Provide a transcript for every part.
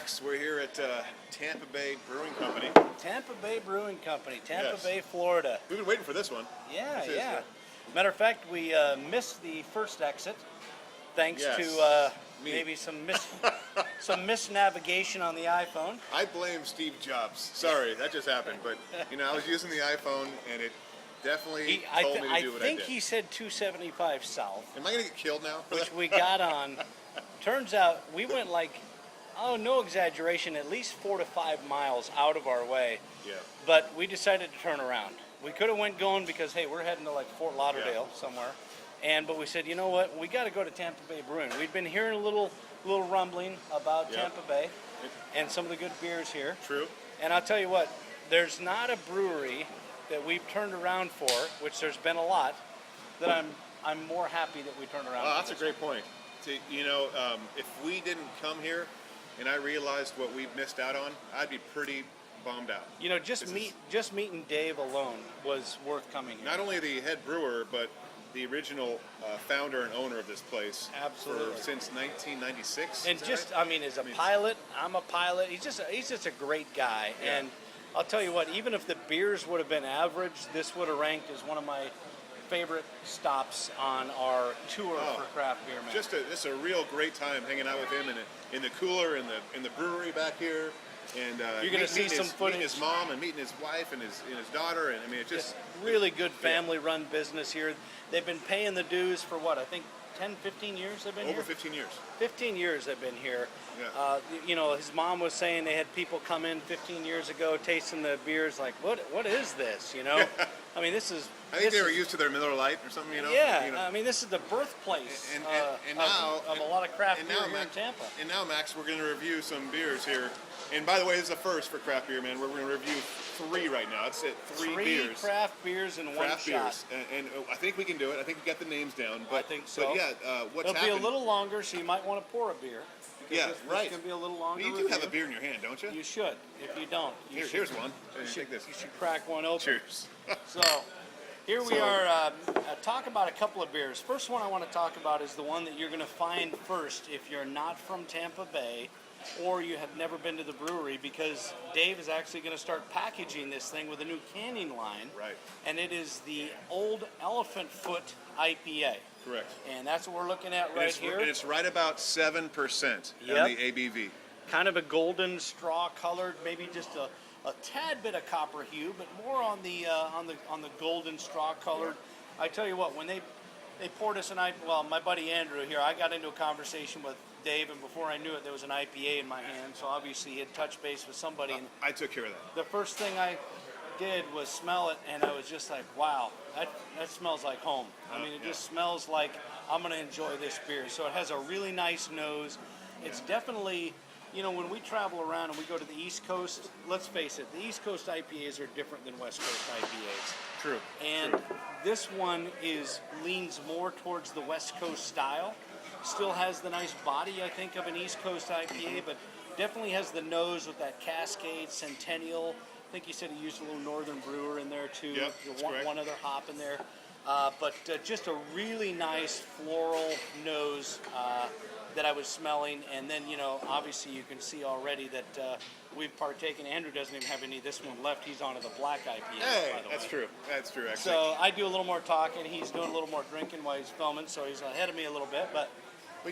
Max. We're here at Tampa Bay Brewing Company. Tampa Bay Brewing Company, Tampa Yes. Bay, Florida. We've been waiting for this one. Yeah, This is, yeah. Matter of fact, we missed the first exit, thanks Yes. to Me. maybe some misnavigation on the iPhone. I blame Steve Jobs. Sorry, that just happened. But, I was using the iPhone, and it definitely told me to do what I think did. he said 275 south, Am I going to get killed now? which we got on. Turns out we went no exaggeration, at least 4 to 5 miles out of our way. Yeah. But we decided to turn around. We could have went going because, hey, we're heading to like Fort Lauderdale somewhere. But we said, you know what, we got to go to Tampa Bay Brewing. We'd been hearing a little rumbling about Tampa Bay and some of the good beers here. True. And I'll tell you what, there's not a brewery that we've turned around for, which there's been a lot, that I'm more happy that we turned around. Oh, that's a great point. If we didn't come here and I realized what we missed out on, I'd be pretty bummed out. Just meeting Dave alone was worth coming here. Not only the head brewer, but the original founder and owner of this place. Absolutely. Since 1996. And as a pilot, I'm a pilot. He's just a great guy. Yeah. And I'll tell you what, even if the beers would have been average, this would have ranked as one of my favorite stops on our tour for craft beer, man. Just a real great time hanging out with him in the cooler in the brewery back here, and you're going to see some footage. Meeting his mom and meeting his wife and his daughter, and it just really good family-run business here. They've been paying the dues for what, I think 10, 15 years they've been here? Over 15 years. 15 years they've been here. Yeah. His mom was saying they had people come in 15 years ago tasting the beers like, what is this, this is... I think they were used to their Miller Lite or something, Yeah, this is the birthplace now, of a lot of craft beer here in Tampa. And now, Max, we're going to review some beers here. And by the way, this is a first for craft beer, man. We're going to review 3 right now. That's it, 3 beers. 3 craft beers in one shot. Beers. And I think we can do it. I think we got the names down. But, I think so. But yeah, what's It'll happened? be a little longer, so you might want to pour a beer. Yeah, This can be a little longer. You do have a beer in your hand, don't you? You should. If you don't, here's one. Take this. You should crack one open. Cheers. So, here we are. Talk about a couple of beers. First one I want to talk about is the one that you're going to find first if you're not from Tampa Bay or you have never been to the brewery, because Dave is actually going to start packaging this thing with a new canning line. Right. And it is the Old Elephant Foot IPA. Correct. And that's what we're looking at here. And it's right about 7% on the ABV. Kind of a golden straw colored, maybe just a tad bit of copper hue, but more on the golden straw colored. I tell you what, when they poured us my buddy Andrew here, I got into a conversation with Dave, and before I knew it, there was an IPA in my hand. So obviously he had touched base with somebody. And I took care of that. the first thing I did was smell it, and I was just like, wow, that smells like home. It just smells like I'm going to enjoy this beer. So it has a really nice nose. It's definitely, when we travel around and we go to the East Coast, let's face it, the East Coast IPAs are different than West Coast IPAs. True. And this one leans more towards the West Coast style. Still has the nice body, I think, of an East Coast IPA, but definitely has the nose with that Cascade, Centennial. I think you said he used a little Northern Brewer in there too. Yep, that's correct. One other hop in there. But just a really nice floral nose that I was smelling. And then, obviously you can see already that we've partaken. Andrew doesn't even have any of this one left. He's on to the black IPA, by the way. That's true. That's true, actually. So I do a little more talking. He's doing a little more drinking while he's filming, so he's ahead of me a little bit. But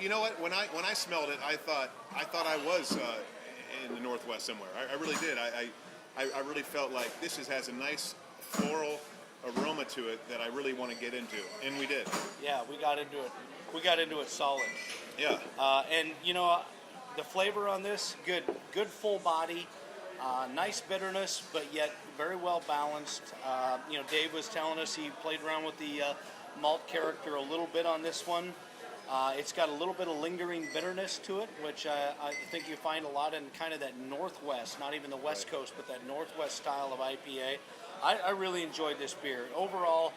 you know what? When I smelled it, I thought I was in the Northwest somewhere. I really did. I really felt like this has a nice floral aroma to it that I really want to get into, and we did. Yeah, we got into it. We got into it solid. Yeah. And the flavor on this, good full body, nice bitterness, but yet very well balanced. Dave was telling us he played around with the malt character a little bit on this one. It's got a little bit of lingering bitterness to it, which I think you find a lot in kind of that Northwest, not even the West Coast, but that Northwest style of IPA. I really enjoyed this beer. Overall,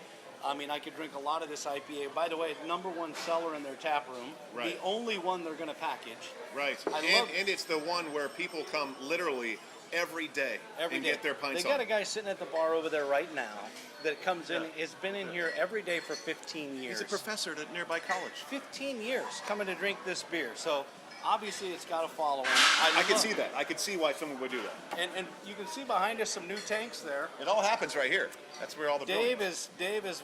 I could drink a lot of this IPA. By the way, #1 seller in their tap room. Right. The only one they're going to package. Right. And it's the one where people come literally every day and get their pints They got a guy sitting at the bar over there right now that comes in, has been in here every day for 15 years. He's a professor at a nearby college. 15 years coming to drink this beer. So Obviously, it's got a following. I could see that. I could see why someone would do that. And you can see behind us some new tanks there. It all happens right here. That's where all the Dave is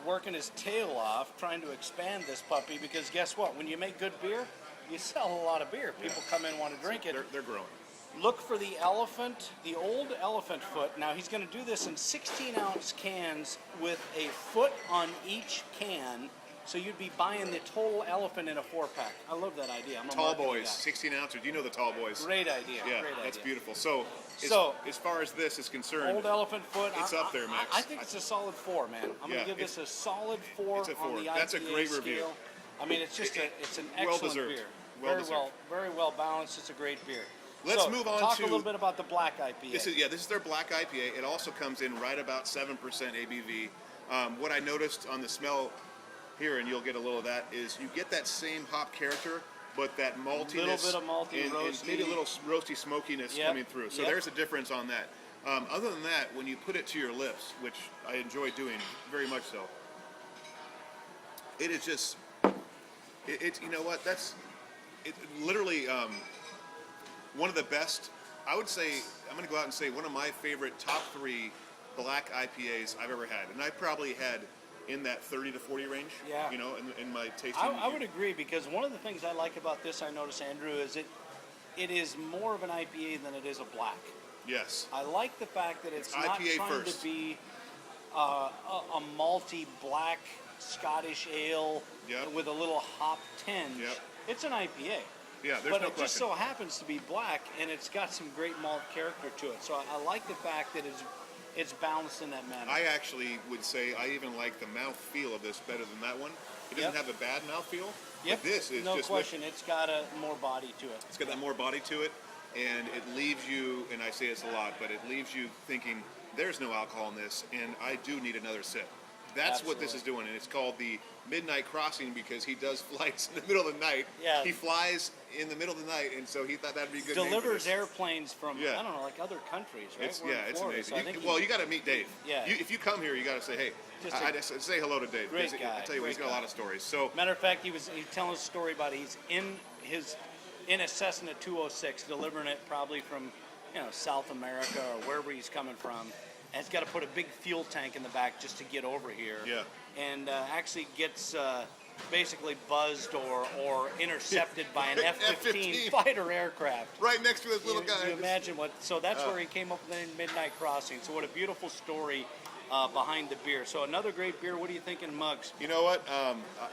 working his tail off trying to expand this puppy because guess what? When you make good beer, you sell a lot of beer. People come in and want to drink it. They're growing. Look for the elephant, the old elephant foot. Now he's going to do this in 16-ounce cans with a foot on each can. So you'd be buying the total elephant in a 4-pack. I love that idea. I'm a Tall marketing boys, guy. 16 ounces. You know the tall boys. Great idea. Yeah, great that's idea. beautiful. So as far as this is concerned, Old elephant foot. It's up there, Max. I think it's a solid 4, man. I'm going Yeah, to give this a solid 4 it's a 4. on the IPA That's a great scale. review. I mean, it's just it's an well excellent deserved. beer. Well deserved. Very well balanced. It's a great beer. Let's So, move on talk to a little bit about the black IPA. This is their black IPA. It also comes in right about 7% ABV. What I noticed on the smell here, and you'll get a little of that, is you get that same hop character, but that maltiness, little bit of malty, and roasty. maybe a little roasty smokiness Yep, coming through. So yep. there's a difference on that. Other than that, when you put it to your lips, which I enjoy doing very much so, it is just, it's you know what, that's it, literally one of the best. I would say, I'm going to go out and say one of my favorite top 3 black IPAs I've ever had, and I probably had in that 30 to 40 range. Yeah. You know, in my tasting. I would agree because one of the things I like about this, I notice, Andrew, is it is more of an IPA than it is a black. Yes. I like the fact that it's not IPA trying first. to be a malty black Scottish ale Yep. with a little hop tinge. Yep. It's an IPA. Yeah, there's But no it just question. so happens to be black, and it's got some great malt character to it. So I like the fact that it's balanced in that manner. I actually would say I even like the mouth feel of this better than that one. It doesn't Yep. have a bad mouth feel. Yep. But this is no just question. It's got a more body to it. It's got that more body to it, and it leaves you, and I say this a lot, but it leaves you thinking, there's no alcohol in this, and I do need another sip. That's what this is doing, and it's called the Midnight Crossing because he does flights in the middle of the night. Yeah. He flies in the middle of the night, and so he thought that'd be a good name for Delivers this. airplanes from Yeah. I don't know, like other countries, right? It's, We're in it's Florida, amazing. so I think You got to meet Dave. Yeah. If you come here, you got to say, hey, Just I just say hello to Dave. Great 'cause guy, I tell you, what, he's great got a guy. lot of stories. So Matter of fact, he's telling us a story about he's in a Cessna 206, delivering it probably from South America or wherever he's coming from, and he's got to put a big fuel tank in the back just to get over here. Yeah. And actually gets basically buzzed or intercepted by an F-15 fighter aircraft. right next to this little guy. You imagine what? So that's where he came up with the Midnight Crossing. So what a beautiful story behind the beer. So another great beer. What are you thinking, Muggs? You know what?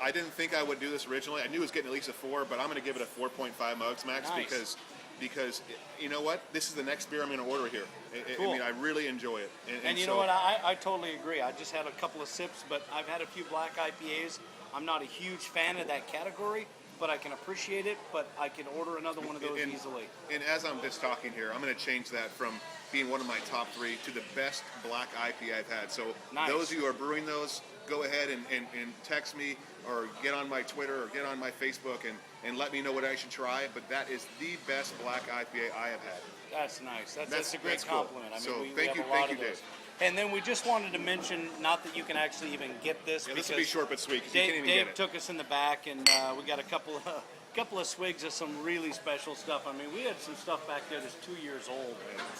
I didn't think I would do this originally. I knew it was getting at least a 4, but I'm going to give it a 4.5 Mugs Max Nice. because you know what? This is the next beer I'm going to order here. Cool. I mean, I really enjoy it. And you so, know what? I totally agree. I just had a couple of sips, but I've had a few black IPAs. I'm not a huge fan of that category, but I can appreciate it. But I can order another one of those easily. And as I'm just talking here, I'm going to change that from being one of my top 3 to the best black IPA I've had. So Nice. those of you who are brewing those, go ahead and text me or get on my Twitter or get on my Facebook and let me know what I should try. But that is the best black IPA I have had. That's nice. That's a great that's cool. compliment. I mean, So we thank have you- a lot thank of you, those. Dave. And then we just wanted to mention, not that you can actually even get this, Yeah, because this will be short but sweet 'cause you Dave, can't even Dave get it. took us in the back, and we got a couple of swigs of some really special stuff. I mean, we had some stuff back there that's 2 years old,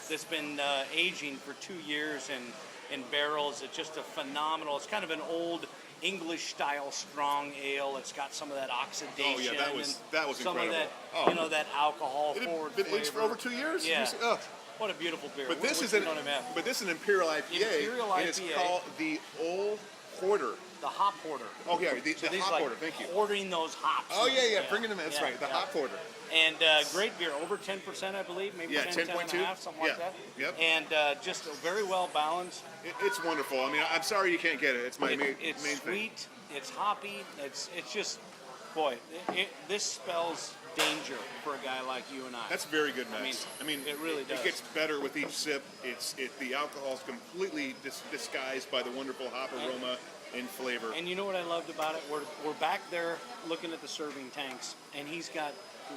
that's been aging for 2 years in barrels. It's just a phenomenal. It's kind of an old English style strong ale. It's got some of that oxidation. Oh, yeah, that was and some incredible. of that, Oh. that alcohol It forward had been aged for flavor. over 2 years? Yeah. Ugh. What a beautiful beer. But this is you know what I mean? but this is an Imperial IPA. Imperial and it's IPA. called the Old Porter. The hop hoarder. Oh yeah, the So these hop like porter. Thank you. hoarding those hops. Oh yeah, bringing them in. That's Yeah, right. The yeah. hop porter. And great beer, over 10%, I believe, maybe Yeah, 10, 10.2. 10 and a half, something like Yeah, that. yep. And just very well balanced. It's wonderful. I mean, I'm sorry you can't get it. It's my main It's thing. sweet. It's hoppy. It's just, boy, this spells danger for a guy like you and I. That's very good, Max. I mean, it really does. It gets better with each sip. The alcohol's completely disguised by the wonderful hop aroma and flavor. And you know what I loved about it? We're back there looking at the serving tanks, and he's got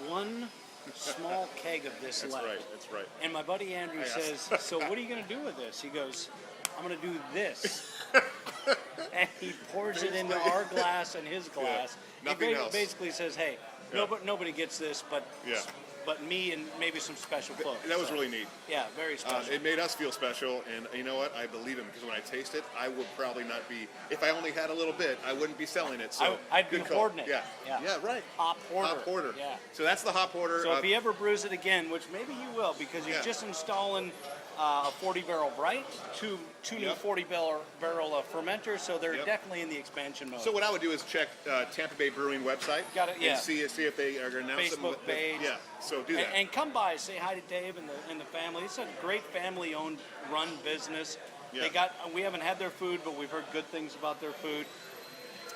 one small keg of this That's left. right. That's right. And my buddy Andrew says, "So what are you going to do with this?" He goes, "I'm going to do this." And he pours it into our glass and his glass. Nothing he else. basically says, "Hey, Yeah. Nobody gets this, but Yeah. me and maybe some special folks. That was So, really neat. Yeah, very special. It made us feel special, and you know what? I believe him because when I taste it, I would probably not be. If I only had a little bit, I wouldn't be selling it. So I'd be good call. hoarding it. Yeah. Yeah. Right. Hop hoarder. Hop hoarder. Yeah. So that's the hop hoarder. So if he ever brews it again, which maybe you will, because he's Yeah. just installing a 40-barrel bright, two new Yep. 40-barrel fermenters, so they're Yep. definitely in the expansion mode. So what I would do is check Tampa Bay Brewing website. Got it, yeah. And see if they are going to announce Facebook something. page. Yeah. So do that. And come by, say hi to Dave and the family. It's a great family-owned, run business. Yeah. We haven't had their food, but we've heard good things about their food.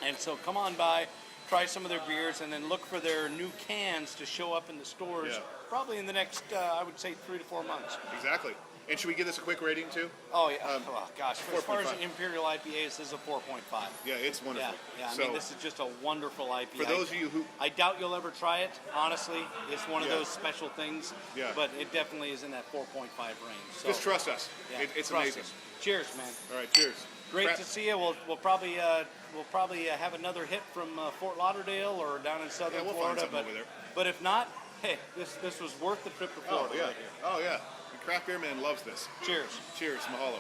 And so come on by, try some of their beers, and then look for their new cans to show up in the stores. Yeah. Probably in the next, I would say, 3 to 4 months. Exactly. And should we give this a quick rating too? Oh yeah. Oh gosh. As far as 4.5. Imperial IPAs, this is a 4.5. Yeah, it's wonderful. Yeah. I So mean, this is just a wonderful IPA. for those of you who I doubt you'll ever try it. Honestly, it's one of Yeah. those special things. Yeah. But it definitely is in that 4.5 range. So, just trust us, yeah, it's trust amazing. us. Cheers, man. All right, cheers. Great Crap- to see you. We'll probably have another hit from Fort Lauderdale or down in southern Yeah, we'll find Florida. something But over there. but if not, hey, this was worth the trip to Oh Florida. yeah. Right here. Oh yeah. The craft beer man loves this. Cheers. Cheers, mahalo.